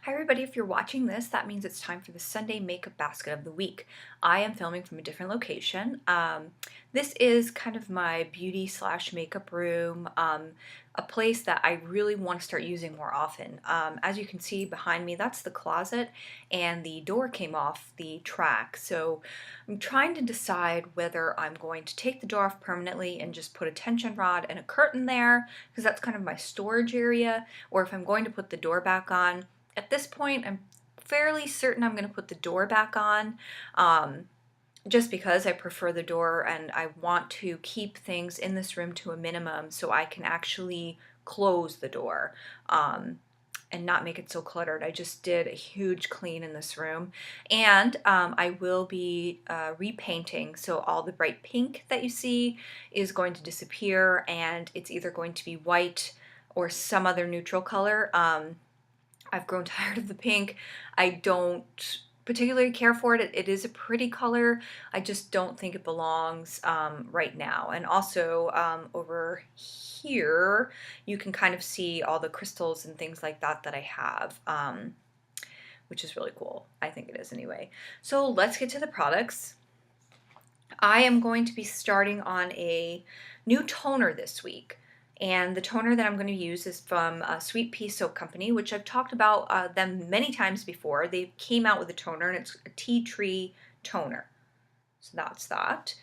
Hi everybody, if you're watching this, that means it's time for the Sunday Makeup Basket of the Week. I am filming from a different location. This is kind of my beauty slash makeup room, a place that I really want to start using more often. As you can see behind me, that's the closet, and the door came off the track. So I'm trying to decide whether I'm going to take the door off permanently and just put a tension rod and a curtain there, because that's kind of my storage area, or if I'm going to put the door back on. At this point, I'm fairly certain I'm going to put the door back on, just because I prefer the door and I want to keep things in this room to a minimum so I can actually close the door and not make it so cluttered. I just did a huge clean in this room, and I will be repainting, so all the bright pink that you see is going to disappear, and it's either going to be white or some other neutral color. I've grown tired of the pink. I don't particularly care for it. It is a pretty color. I just don't think it belongs right now. And also over here, you can kind of see all the crystals and things like that that I have, which is really cool. I think it is anyway. So let's get to the products. I am going to be starting on a new toner this week. And the toner that I'm going to use is from Sweet Pea Soap Company, which I've talked about them many times before. They came out with a toner, and it's a tea tree toner. So that's that.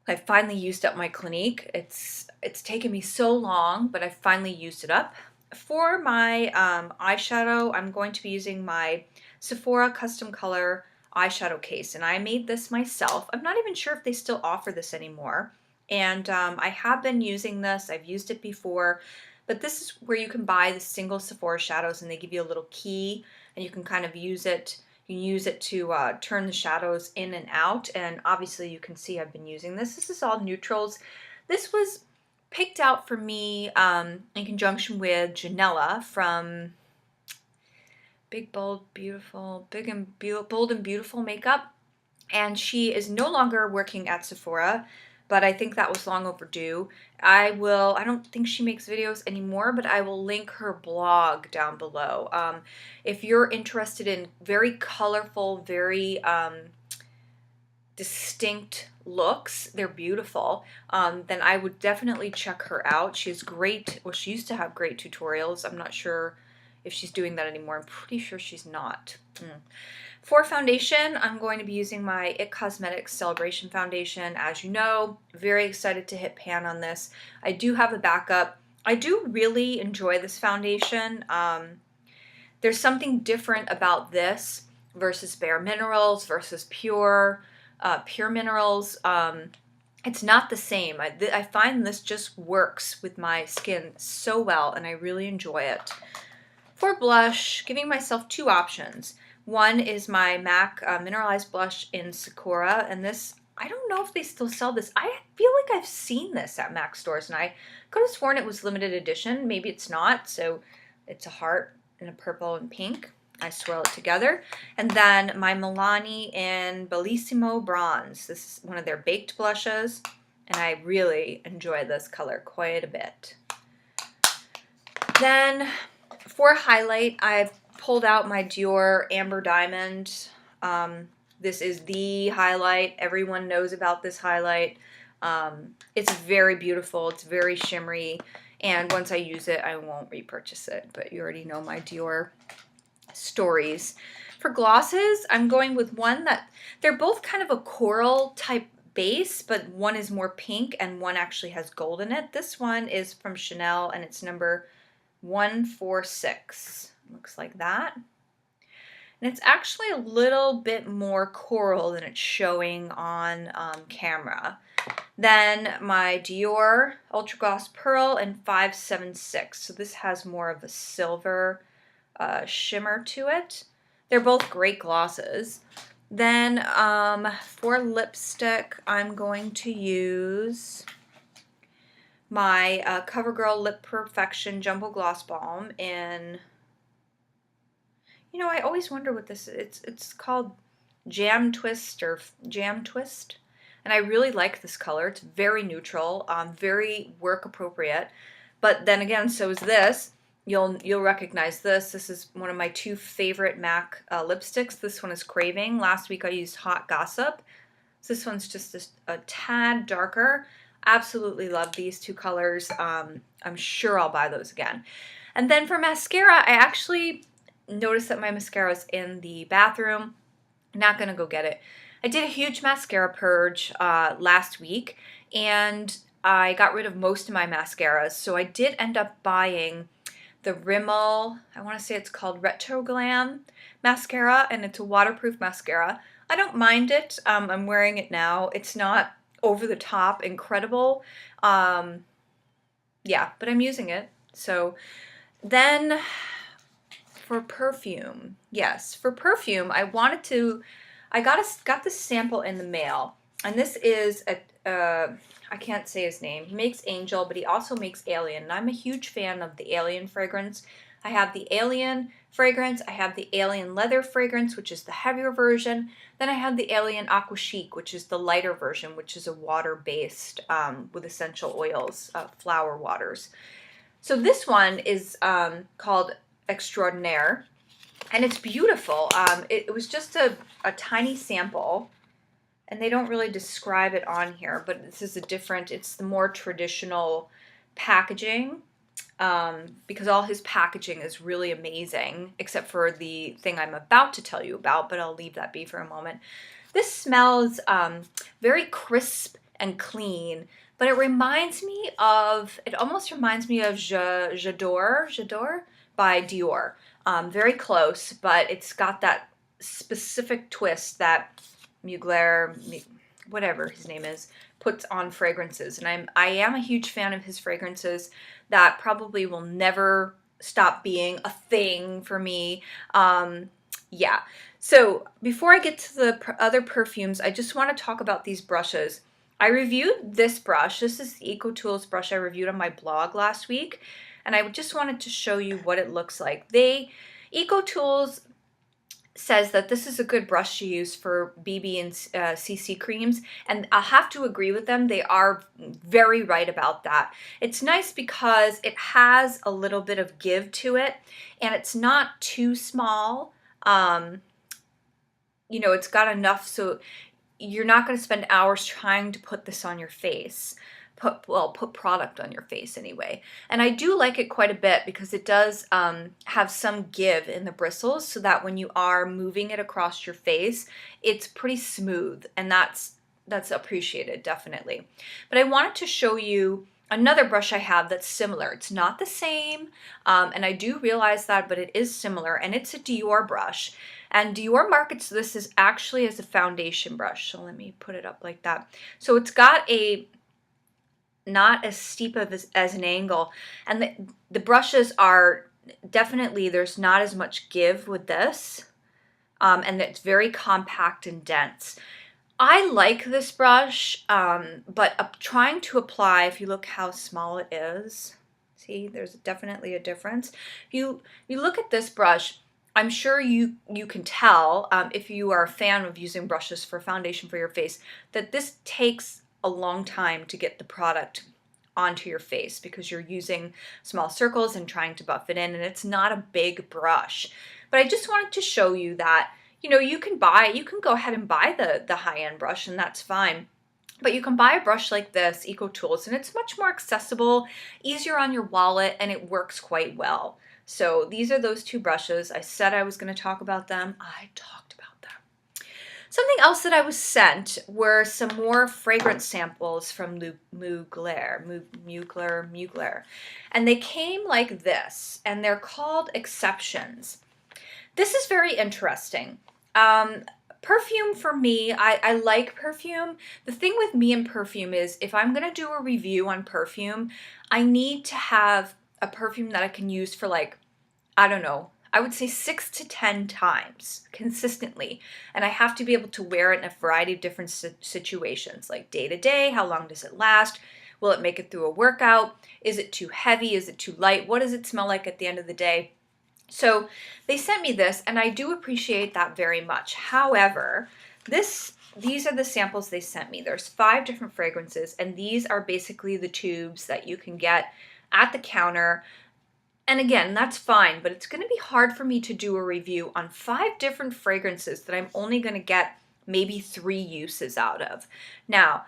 I finally used up my Clinique. It's taken me so long, but I finally used it up. For my eyeshadow, I'm going to be using my Sephora Custom Color eyeshadow case, and I made this myself. I'm not even sure if they still offer this anymore. And I have been using this. I've used it before, but this is where you can buy the single Sephora shadows, and they give you a little key, and you can kind of use it. You can use it to turn the shadows in and out, and obviously you can see I've been using this. This is all neutrals. This was picked out for me in conjunction with Janella from Bold and Beautiful Makeup, and she is no longer working at Sephora, but I think that was long overdue. I don't think she makes videos anymore, but I will link her blog down below. If you're interested in very colorful, very distinct looks, they're beautiful, then I would definitely check her out. She has great, well, she used to have great tutorials. I'm not sure if she's doing that anymore. I'm pretty sure she's not. For foundation, I'm going to be using my IT Cosmetics Celebration Foundation. As you know, very excited to hit pan on this. I do have a backup. I do really enjoy this foundation. There's something different about this versus Bare Minerals versus Pure Minerals. It's not the same. I find this just works with my skin so well, and I really enjoy it. For blush, giving myself two options. One is my MAC Mineralized Blush in Sakura, and this, I don't know if they still sell this. I feel like I've seen this at MAC stores, and I could have sworn it was limited edition. Maybe it's not, so it's a heart and a purple and pink. I swirl it together. And then my Milani in Belissimo Bronze. This is one of their baked blushes, and I really enjoy this color quite a bit. Then for highlight, I've pulled out my Dior Amber Diamond. This is the highlight. Everyone knows about this highlight. It's very beautiful. It's very shimmery. And once I use it, I won't repurchase it. But you already know my Dior stories. For glosses, I'm going with one that, they're both kind of a coral type base, but one is more pink and one actually has gold in it. This one is from Chanel, and it's number 146. Looks like that. And it's actually a little bit more coral than it's showing on camera. Then my Dior Ultra Gloss Pearl in 576. So this has more of a silver shimmer to it. They're both great glosses. Then for lipstick, I'm going to use my Covergirl Lip Perfection Jumbo Gloss Balm in, you know, I always wonder what this is. It's called Jam Twist or Jam Twist. And I really like this color. It's very neutral, very work appropriate. But then again, so is this. you'll recognize this. This is one of my two favorite MAC lipsticks. This one is Craving. Last week I used Hot Gossip. This one's just a tad darker. Absolutely love these two colors. I'm sure I'll buy those again. And then for mascara, I actually noticed that my mascara is in the bathroom. Not gonna go get it. I did a huge mascara purge last week, and I got rid of most of my mascaras. So I did end up buying the Rimmel, I want to say it's called Retro Glam mascara, and it's a waterproof mascara. I don't mind it. I'm wearing it now. It's not over the top incredible. Yeah, but I'm using it. So then for perfume, yes, for perfume, I got this sample in the mail, and this is I can't say his name. He makes Angel, but he also makes Alien, and I'm a huge fan of the Alien fragrance. I have the Alien fragrance, I have the Alien Leather fragrance, which is the heavier version. Then I have the Alien Aqua Chic, which is the lighter version, which is a water-based with essential oils, flower waters. So this one is called Extraordinaire, and it's beautiful. It was just a tiny sample, and they don't really describe it on here, but this is it's the more traditional packaging, because all his packaging is really amazing, except for the thing I'm about to tell you about, but I'll leave that be for a moment. This smells very crisp and clean, but it almost reminds me of J'adore by Dior. Very close, but it's got that specific twist that Mugler, whatever his name is, puts on fragrances. And I am a huge fan of his fragrances. That probably will never stop being a thing for me. Yeah. So before I get to the other perfumes, I just want to talk about these brushes. I reviewed this brush. This is the EcoTools brush I reviewed on my blog last week, and I just wanted to show you what it looks like. EcoTools says that this is a good brush to use for BB and CC creams, and I'll have to agree with them. They are very right about that. It's nice because it has a little bit of give to it, and it's not too small. You know, it's got enough so you're not going to spend hours trying to put this on your face. Put product on your face anyway. And I do like it quite a bit because it does have some give in the bristles, so that when you are moving it across your face, it's pretty smooth, and that's appreciated, definitely. But I wanted to show you another brush I have that's similar. It's not the same, and I do realize that, but it is similar, and it's a Dior brush. And Dior markets this as actually as a foundation brush. So let me put it up like that. So it's got not as steep as an angle, and the brushes are definitely, there's not as much give with this, and it's very compact and dense. I like this brush, but trying to apply, if you look how small it is, see, there's definitely a difference. If you look at this brush, I'm sure you can tell, if you are a fan of using brushes for foundation for your face, that this takes a long time to get the product onto your face because you're using small circles and trying to buff it in, and it's not a big brush. But I just wanted to show you that, you know, you can go ahead and buy the high-end brush, and that's fine. But you can buy a brush like this, EcoTools, and it's much more accessible, easier on your wallet, and it works quite well. So these are those two brushes. I said I was going to talk about them. I talked about them. Something else that I was sent were some more fragrance samples from Mugler. And they came like this, and they're called Exceptions. This is very interesting. Perfume for me, I like perfume. The thing with me and perfume is if I'm going to do a review on perfume, I need to have a perfume that I can use for, like, I don't know, I would say 6 to 10 times consistently. And I have to be able to wear it in a variety of different situations, like day to day. How long does it last? Will it make it through a workout? Is it too heavy? Is it too light? What does it smell like at the end of the day? So they sent me this, and I do appreciate that very much. However, these are the samples they sent me. There's 5 different fragrances, and these are basically the tubes that you can get at the counter. And again, that's fine, but it's going to be hard for me to do a review on 5 different fragrances that I'm only going to get maybe 3 uses out of. Now,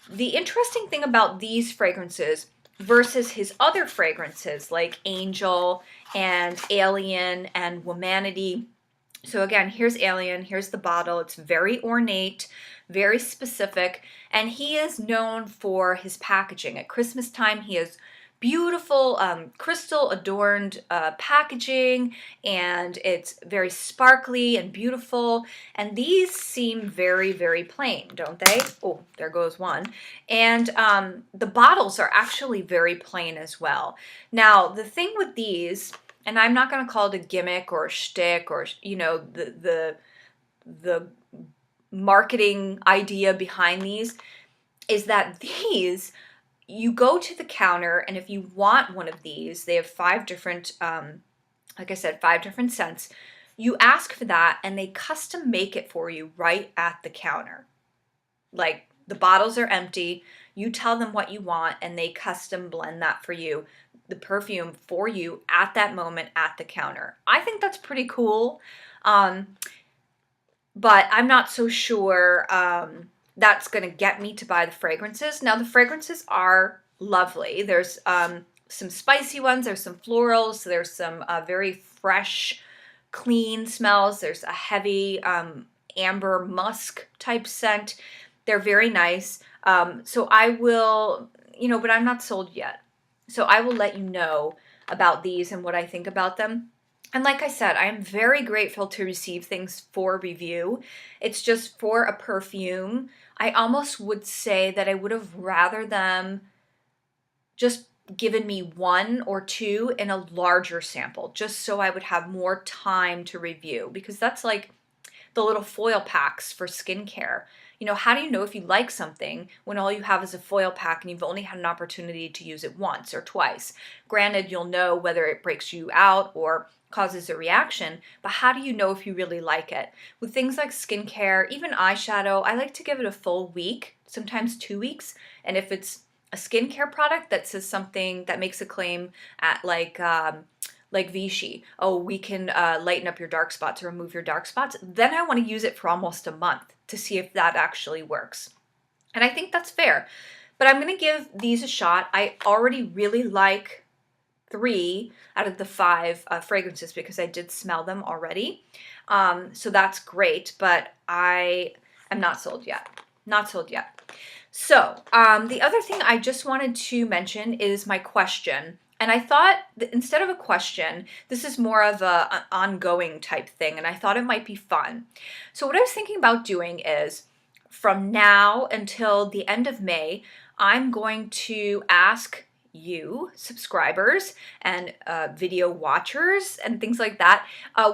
the interesting thing about these fragrances versus his other fragrances like Angel and Alien and Womanity. So again, here's Alien, here's the bottle. It's very ornate, very specific, and he is known for his packaging. At Christmas time, he has beautiful crystal adorned packaging, and it's very sparkly and beautiful, and these seem very, very plain, don't they? Oh, there goes one. And the bottles are actually very plain as well. Now, the thing with these, and I'm not going to call it a gimmick or a shtick or, you know, the marketing idea behind these, is that these, you go to the counter, and if you want one of these, they have 5 different, like I said, 5 different scents. You ask for that, and they custom make it for you right at the counter. Like, the bottles are empty, you tell them what you want, and they custom blend that for you, the perfume for you at that moment at the counter. I think that's pretty cool, but I'm not so sure that's going to get me to buy the fragrances. Now, the fragrances are lovely. There's some spicy ones, there's some florals, there's some very fresh, clean smells, there's a heavy amber musk type scent. They're very nice. So I will, you know, but I'm not sold yet. So I will let you know about these and what I think about them. And like I said, I am very grateful to receive things for review. It's just for a perfume. I almost would say that I would have rather them just given me 1 or 2 in a larger sample, just so I would have more time to review, because that's like the little foil packs for skincare. You know, how do you know if you like something when all you have is a foil pack and you've only had an opportunity to use it once or twice? Granted, you'll know whether it breaks you out or causes a reaction, but how do you know if you really like it? With things like skincare, even eyeshadow, I like to give it a full week, sometimes 2 weeks. And if it's a skincare product that says something that makes a claim at like Vichy, oh, we can lighten up your dark spots or remove your dark spots, then I want to use it for almost a month to see if that actually works. And I think that's fair. But I'm going to give these a shot. I already really like 3 out of the 5 fragrances because I did smell them already. So that's great, but I am not sold yet. Not sold yet. So the other thing I just wanted to mention is my question. And I thought that instead of a question, this is more of an ongoing type thing, and I thought it might be fun. So what I was thinking about doing is, from now until the end of May, I'm going to ask you, subscribers and video watchers and things like that,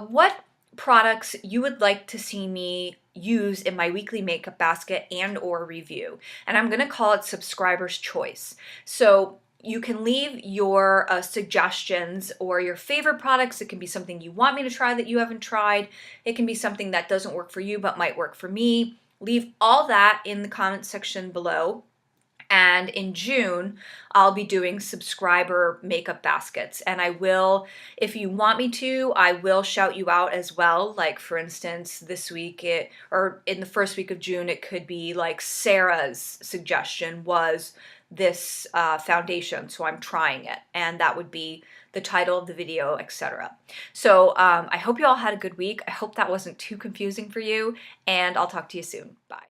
what products you would like to see me use in my weekly makeup basket and or review. And I'm going to call it subscriber's choice. So you can leave your suggestions or your favorite products. It can be something you want me to try that you haven't tried. It can be something that doesn't work for you but might work for me. Leave all that in the comment section below. And in June, I'll be doing subscriber makeup baskets. And I will, if you want me to, I will shout you out as well. Like, for instance, this week, or in the first week of June, it could be like Sarah's suggestion was this foundation, so I'm trying it. And that would be the title of the video, etc. So I hope you all had a good week. I hope that wasn't too confusing for you, and I'll talk to you soon. Bye.